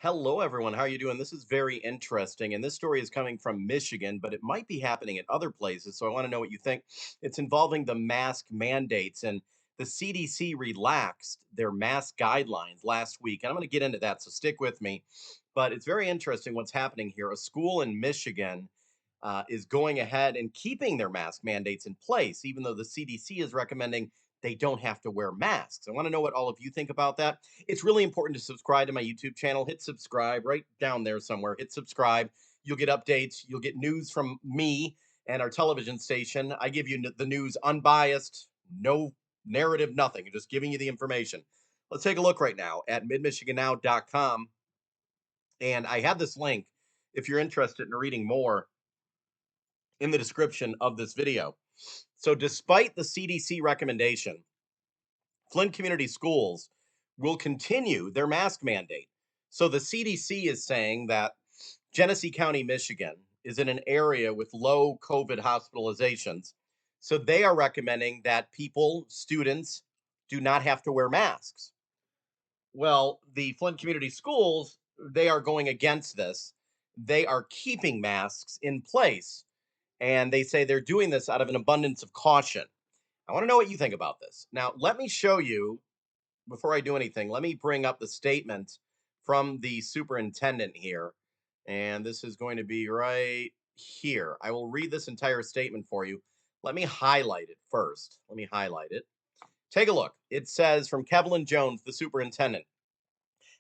Hello, everyone. How are you doing? This is very interesting. And this story is coming from Michigan, but it might be happening in other places. So I want to know what you think. It's involving the mask mandates, and the CDC relaxed their mask guidelines last week. And I'm going to get into that. So stick with me. But it's very interesting what's happening here. A school in Michigan is going ahead and keeping their mask mandates in place, even though the CDC is recommending they don't have to wear masks. I want to know what all of you think about that. It's really important to subscribe to my YouTube channel. Hit subscribe right down there somewhere. Hit subscribe. You'll get updates. You'll get news from me and our television station. I give you the news unbiased, no narrative, nothing. Just giving you the information. Let's take a look right now at midmichigannow.com. And I have this link if you're interested in reading more in the description of this video. So, despite the CDC recommendation, Flint Community Schools will continue their mask mandate. So the CDC is saying that Genesee County, Michigan is in an area with low COVID hospitalizations. So they are recommending that people, students, do not have to wear masks. Well, the Flint Community Schools, they are going against this. They are keeping masks in place. And they say they're doing this out of an abundance of caution. I want to know what you think about this. Now, let me show you before I do anything, let me bring up the statement from the superintendent here. And this is going to be right here. I will read this entire statement for you. Let me highlight it first. Let me highlight it. Take a look. It says from Kevlin Jones, the superintendent.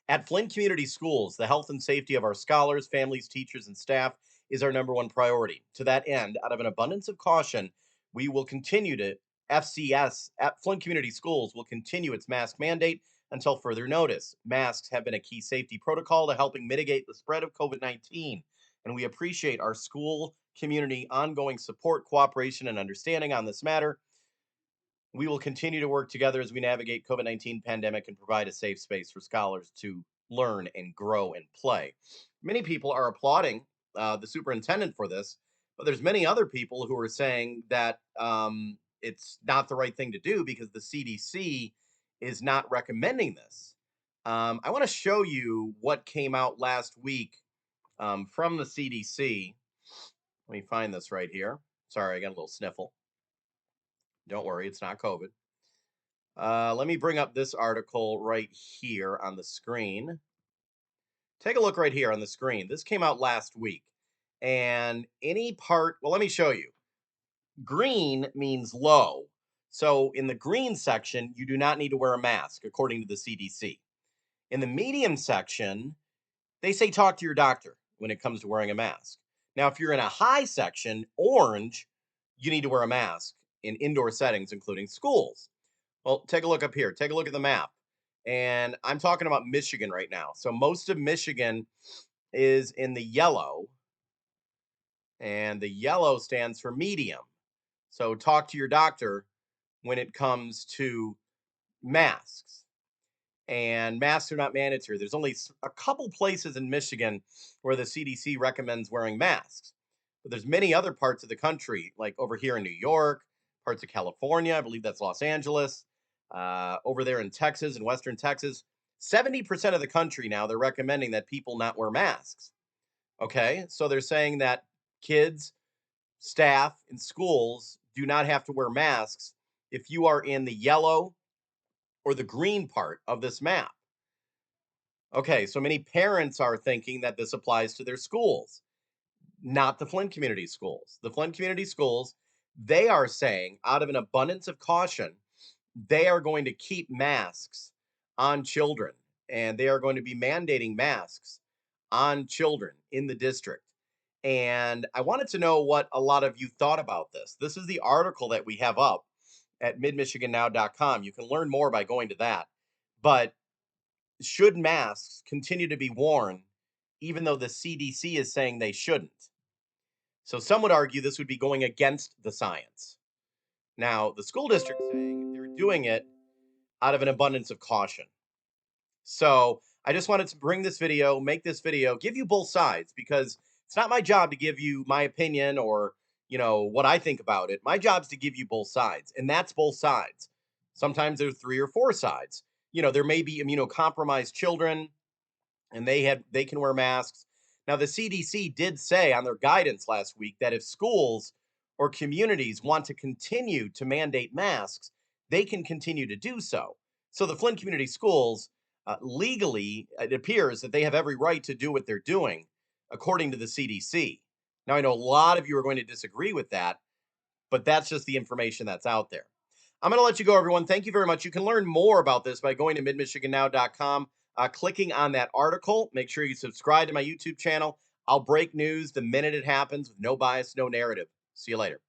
At Flint Community Schools, the health and safety of our scholars, families, teachers, and staff is our number one priority. To that end, out of an abundance of caution, we will continue to FCS at Flint Community Schools will continue its mask mandate until further notice. Masks have been a key safety protocol to helping mitigate the spread of COVID-19, and we appreciate our school community ongoing support, cooperation, and understanding on this matter. We will continue to work together as we navigate COVID-19 pandemic and provide a safe space for scholars to learn and grow and play. Many people are applauding the superintendent for this, but there's many other people who are saying that it's not the right thing to do because the CDC is not recommending this. I want to show you what came out last week from the CDC. Let me find this right here. Sorry, I got a little sniffle. Don't worry, it's not COVID. Let me bring up this article right here on the screen. Take a look right here on the screen. This came out last week. And well, let me show you. Green means low. So in the green section, you do not need to wear a mask, according to the CDC. In the medium section, they say talk to your doctor when it comes to wearing a mask. Now, if you're in a high section, orange, you need to wear a mask in indoor settings, including schools. Well, take a look up here. Take a look at the map. And I'm talking about Michigan right now. So most of Michigan is in the yellow, and the yellow stands for medium. So talk to your doctor when it comes to masks. And masks are not mandatory. There's only a couple places in Michigan where the CDC recommends wearing masks. But there's many other parts of the country, like over here in New York, parts of California, I believe that's Los Angeles, over there in Texas and Western Texas. 70% of the country now, they're recommending that people not wear masks. Okay. So they're saying that kids, staff, and schools do not have to wear masks if you are in the yellow or the green part of this map. Okay. So many parents are thinking that this applies to their schools, not the Flint Community Schools. The Flint Community Schools, they are saying, out of an abundance of caution, they are going to keep masks on children and they are going to be mandating masks on children in the district. And I wanted to know what a lot of you thought about this. This is the article that we have up at midmichigannow.com. You can learn more by going to that. But should masks continue to be worn even though the CDC is saying they shouldn't? So some would argue this would be going against the science. Now, the school district saying they're doing it out of an abundance of caution. So I just wanted to bring this video, make this video, give you both sides because it's not my job to give you my opinion or, what I think about it. My job is to give you both sides, and that's both sides. Sometimes there's three or four sides. There may be immunocompromised children and they can wear masks. Now, the CDC did say on their guidance last week that if schools or communities want to continue to mandate masks, they can continue to do so. So the Flint Community Schools, legally, it appears that they have every right to do what they're doing, according to the CDC. Now, I know a lot of you are going to disagree with that, but that's just the information that's out there. I'm going to let you go, everyone. Thank you very much. You can learn more about this by going to midmichigannow.com, clicking on that article. Make sure you subscribe to my YouTube channel. I'll break news the minute it happens with no bias, no narrative. See you later.